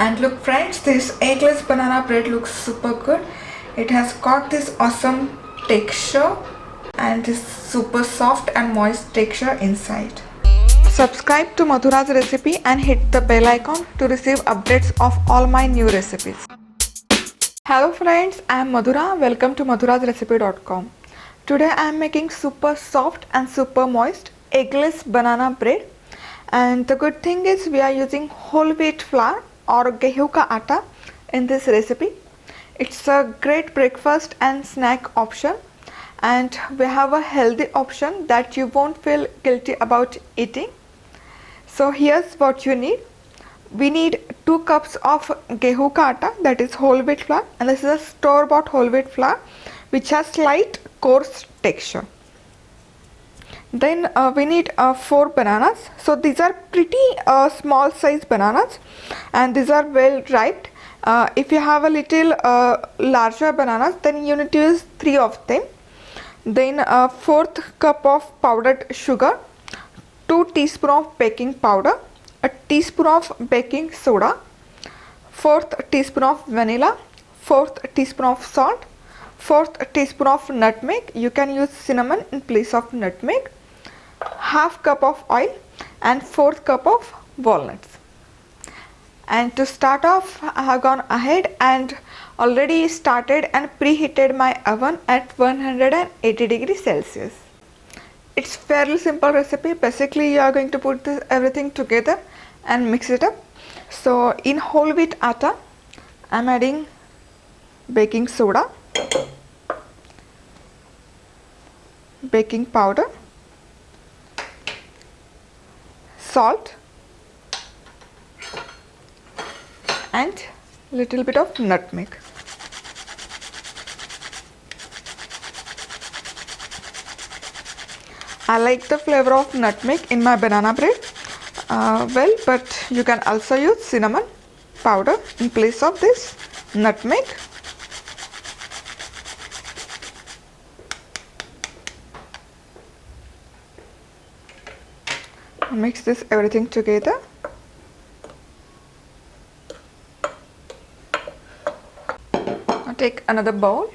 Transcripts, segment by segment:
And look friends, this eggless banana bread looks super good. It has got this awesome texture and this super soft and moist texture inside. Subscribe to Madhura's Recipe and hit the bell icon to receive updates of all my new recipes. Hello friends, I am Madhura. Welcome to MadhurasRecipe.com. Today I am making super soft and super moist eggless banana bread. And the good thing is we are using whole wheat flour or गेहूं का आटा in this recipe. It's a great breakfast and snack option, and we have a healthy option that you won't feel guilty about eating. So here's what you need. We need 2 cups of गेहूं का आटा, that is whole wheat flour, and this is a store-bought whole wheat flour which has slight coarse texture. Then we need 4 bananas. So these are pretty small size bananas and these are well ripe. If you have a little larger bananas, then you need to use 3 of them. Then 1/4 cup of powdered sugar, 2 teaspoons of baking powder, a teaspoon of baking soda, 1/4 teaspoon of vanilla, 1/4 teaspoon of salt, 1/4 teaspoon of nutmeg. You can use cinnamon in place of nutmeg, 1/2 cup of oil, and 1/4 cup of walnuts. And to start off, I have gone ahead and already started and preheated my oven at 180 degrees Celsius. It's fairly simple recipe. Basically you are going to put everything together and mix it up. So in whole wheat atta I'm adding baking soda, baking powder, salt, and little bit of nutmeg. I like the flavor of nutmeg in my banana bread well, but you can also use cinnamon powder in place of this nutmeg. Mix this everything together. Now take another bowl,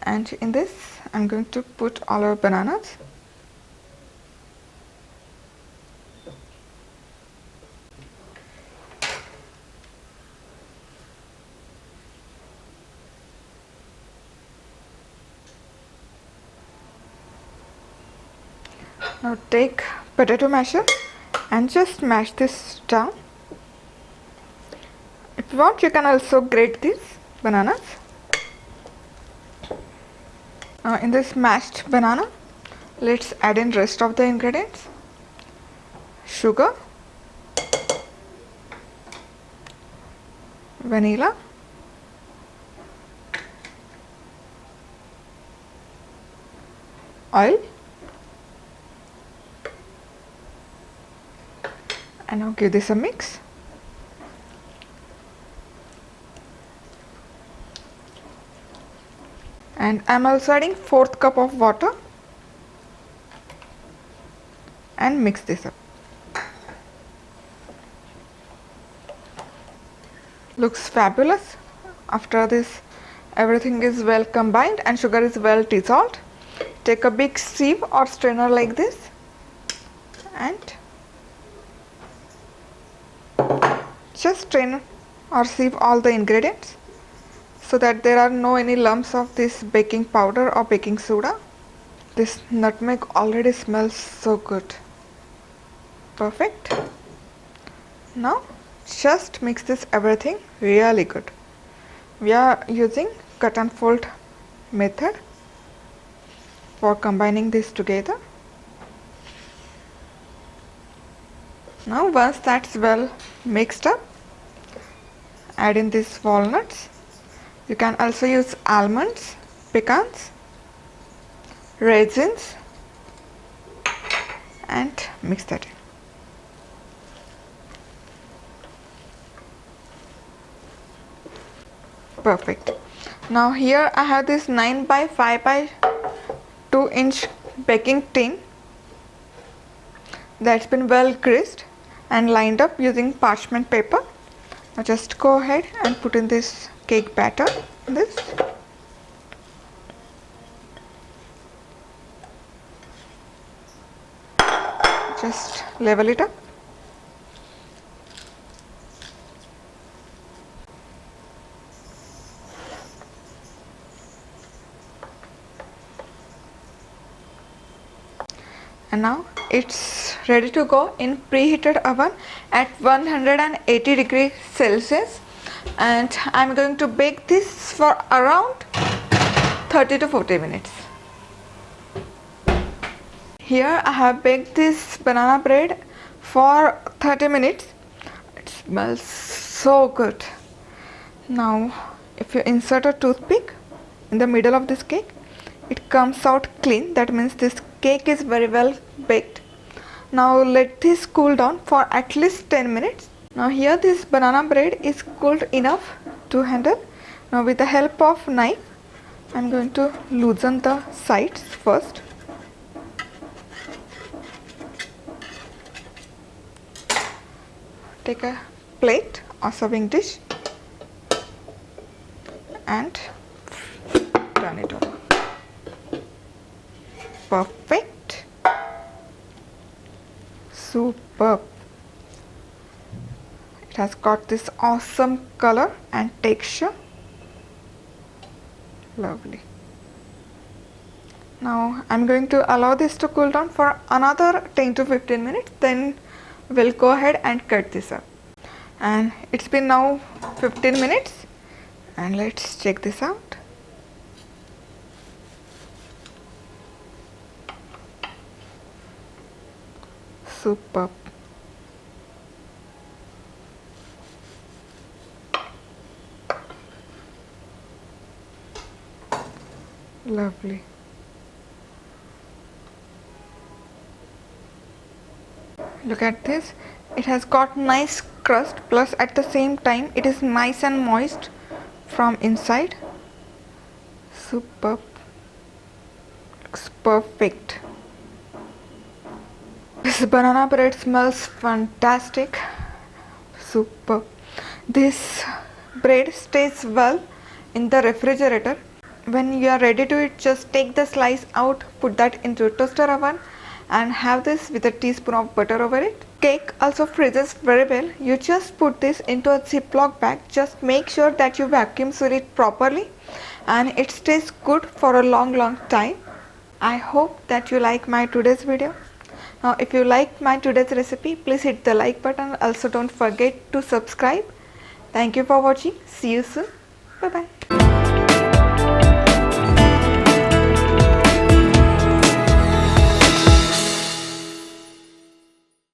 and in this I'm going to put all our bananas. Now take potato masher and just mash this down. If you want, you can also grate these bananas. In this mashed banana, let's add in rest of the ingredients. Sugar, vanilla, oil, and now give this a mix. And I'm also adding 1/4 cup of water and mix this up. Looks fabulous. After this everything is well combined and sugar is well dissolved, take a big sieve or strainer like this and just strain or sieve all the ingredients so that there are no any lumps of this baking powder or baking soda. This nutmeg already smells so good. Perfect. Now just mix this everything really good. We are using cut and fold method for combining this together. Now once that's well mixed up, add in these walnuts. You can also use almonds, pecans, raisins, and mix that in. Perfect. Now here I have this 9 by 5 by 2 inch baking tin that's been well greased and lined up using parchment paper. Now just go ahead and put in this cake batter in this. Just level it up. And now it's ready to go in preheated oven at 180 degrees Celsius, and I'm going to bake this for around 30 to 40 minutes. Here I have baked this banana bread for 30 minutes. It smells so good. Now if you insert a toothpick in the middle of this cake, it comes out clean. That means this cake is very well baked. Now let this cool down for at least 10 minutes. Now here this banana bread is cooled enough to handle. Now with the help of knife, I'm going to loosen the sides first. Take a plate or serving dish and turn it over. Perfect. Superb. It has got this awesome color and texture. Lovely. Now I'm going to allow this to cool down for another 10 to 15 minutes. Then we'll go ahead and cut this up. And it's been now 15 minutes, and let's check this out. Superb. Lovely. Look at this. It has got nice crust, plus at the same time it is nice and moist from inside. Superb. Looks perfect. This banana bread smells fantastic. Superb. This bread stays well in the refrigerator. When you are ready to eat, just take the slice out, put that into a toaster oven and have this with a teaspoon of butter over it. Cake also freezes very well. You just put this into a Ziploc bag. Just make sure that you vacuum seal it properly and it stays good for a long time. I hope that you like my today's video. Now if you like my today's recipe, please hit the like button. Also don't forget to subscribe. Thank you for watching. See you soon. Bye bye.